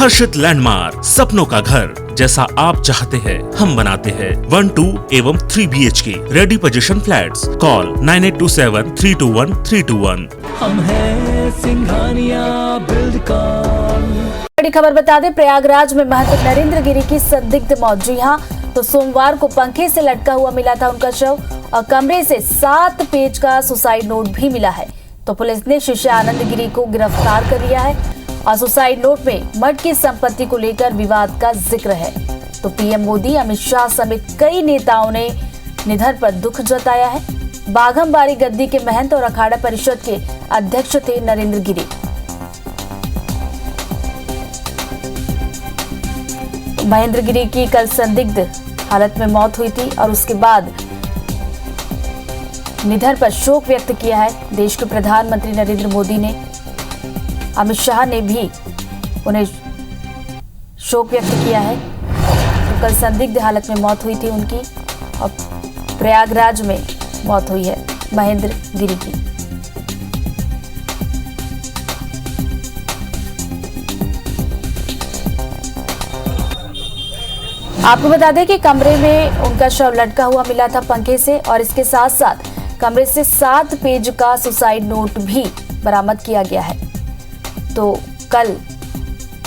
हर्षित landmark, सपनों का घर जैसा आप चाहते हैं हम बनाते हैं। 1, 2 एवं 3 BHK ready position flats. Call 9827321321। हम हैं सिंघानिया बिल्डकॉन। बड़ी खबर बता दें, प्रयागराज में महंत नरेंद्र गिरी की संदिग्ध मौत। जी हां, तो सोमवार को पंखे से लटका हुआ मिला था उनका शव और कमरे से 7 पेज का सुसाइड नोट भी मिला है। तो पुलिस ने शिष्य आनंद गिरी को गिरफ्तार कर लिया है और सुसाइड नोट में मठ की संपत्ति को लेकर विवाद का जिक्र है। तो पीएम मोदी, अमित शाह समेत कई नेताओं ने निधन पर दुख जताया है। बाघमबाड़ी गद्दी के महंत और अखाड़ा परिषद के अध्यक्ष थे नरेंद्र गिरी। महेंद्र गिरी की कल संदिग्ध हालत में मौत हुई थी और उसके बाद निधन पर शोक व्यक्त किया है देश के प्रधानमंत्री नरेंद्र मोदी ने। अमित शाह ने भी उन्हें शोक व्यक्त किया है। तो कल संदिग्ध हालत में मौत हुई थी उनकी और प्रयागराज में मौत हुई है महेंद्र गिरी की। आपको बता दें कि कमरे में उनका शव लटका हुआ मिला था पंखे से और इसके साथ साथ कमरे से 7 पेज का सुसाइड नोट भी बरामद किया गया है। तो कल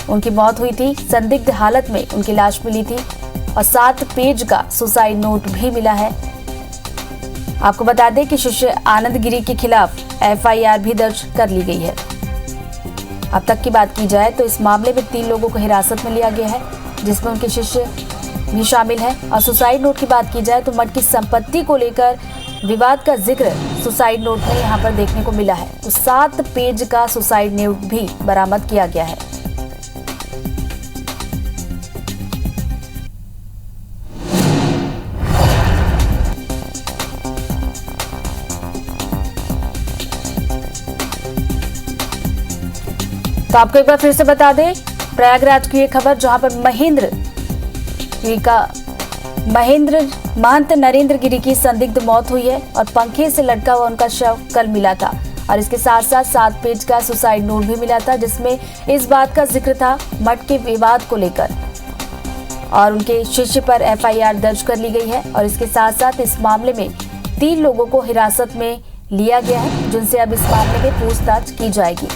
उनकी मौत हुई थी, संदिग्ध हालत में उनकी लाश मिली थी और 7 पेज का सुसाइड नोट भी मिला है। आपको बता दें कि शिष्य आनंद गिरी के खिलाफ FIR भी दर्ज कर ली गई है। अब तक की बात की जाए तो इस मामले में 3 लोगों को हिरासत में लिया गया है, जिसमें उनके शिष्य भी शामिल है। और सुसाइड नोट की बात की जाए तो मठ की संपत्ति को लेकर विवाद का जिक्र सुसाइड नोट में यहाँ पर देखने को मिला है। तो 7 पेज का सुसाइड नोट भी बरामद किया गया है। तो आपको एक बार फिर से बता दें, प्रयागराज की ये खबर जहां पर महंत नरेंद्र गिरी की संदिग्ध मौत हुई है और पंखे से लटका हुआ उनका शव कल मिला था और इसके साथ साथ 7 पेज का सुसाइड नोट भी मिला था, जिसमें इस बात का जिक्र था मठ के विवाद को लेकर और उनके शिष्य पर FIR दर्ज कर ली गई है। और इसके साथ साथ इस मामले में 3 लोगों को हिरासत में लिया गया है, जिनसे अब इस मामले में पूछताछ की जाएगी।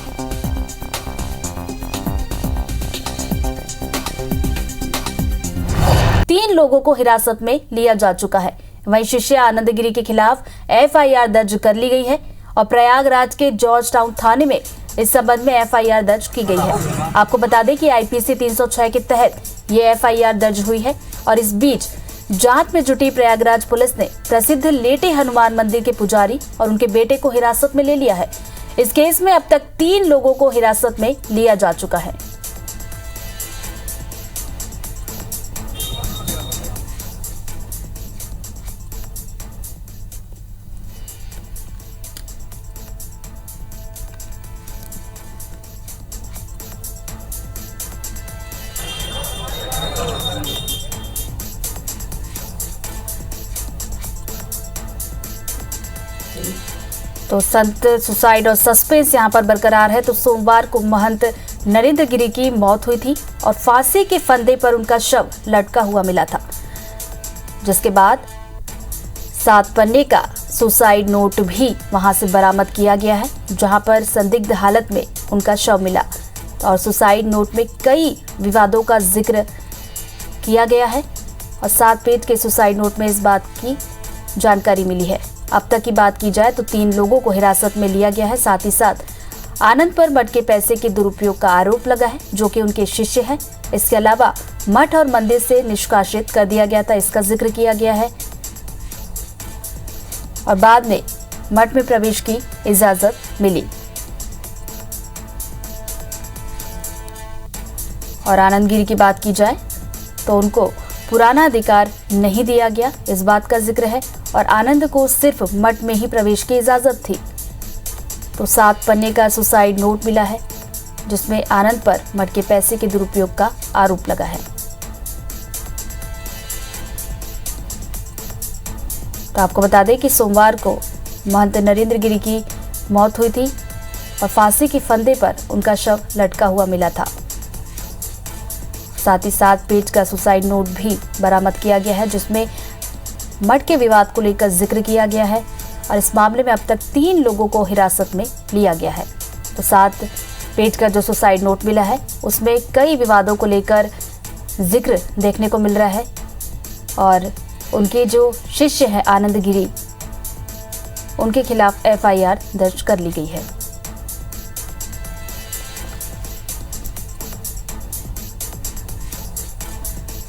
तीन लोगों को हिरासत में लिया जा चुका है। वहीं शिष्य आनंद गिरी के खिलाफ FIR दर्ज कर ली गई है और प्रयागराज के जॉर्ज टाउन थाने में इस संबंध में FIR दर्ज की गई है। आपको बता दें कि IPC 306 के तहत ये FIR दर्ज हुई है और इस बीच जांच में जुटी प्रयागराज पुलिस ने प्रसिद्ध लेटे हनुमान मंदिर के पुजारी और उनके बेटे को हिरासत में ले लिया है। इस केस में अब तक 3 लोगों को हिरासत में लिया जा चुका है। तो संत सुसाइड और सस्पेंस यहां पर बरकरार है। तो सोमवार को महंत नरेंद्र गिरी की मौत हुई थी और फांसी के फंदे पर उनका शव लटका हुआ मिला था, जिसके बाद 7 पन्ने का सुसाइड नोट भी वहां से बरामद किया गया है, जहां पर संदिग्ध हालत में उनका शव मिला और सुसाइड नोट में कई विवादों का जिक्र किया गया है और 7 पेज के सुसाइड नोट में इस बात की जानकारी मिली है। अब तक की बात की जाए तो 3 लोगों को हिरासत में लिया गया है। साथ ही साथ आनंद पर मठ के पैसे के दुरुपयोग का आरोप लगा है, जो कि उनके शिष्य हैं। इसके अलावा मठ और मंदिर से निष्कासित कर दिया गया था, इसका जिक्र किया गया है और बाद में मठ में प्रवेश की इजाजत मिली। और आनंद गिरी की बात की जाए तो उनको पुराना अधिकार नहीं दिया गया, इस बात का जिक्र है और आनंद को सिर्फ मठ में ही प्रवेश की इजाजत थी। तो 7 पन्ने का सुसाइड नोट मिला है, जिसमें आनंद पर मठ के पैसे के दुरुपयोग का आरोप लगा है। तो आपको बता दें कि सोमवार को महंत नरेंद्र गिरी की मौत हुई थी और फांसी के फंदे पर उनका शव लटका हुआ मिला था। साथ ही साथ पेट का सुसाइड नोट भी बरामद किया गया है, जिसमें मठ के विवाद को लेकर जिक्र किया गया है और इस मामले में अब तक 3 लोगों को हिरासत में लिया गया है। तो साथ पेट का जो सुसाइड नोट मिला है उसमें कई विवादों को लेकर जिक्र देखने को मिल रहा है और उनके जो शिष्य हैं आनंद गिरी, उनके खिलाफ FIR दर्ज कर ली गई है।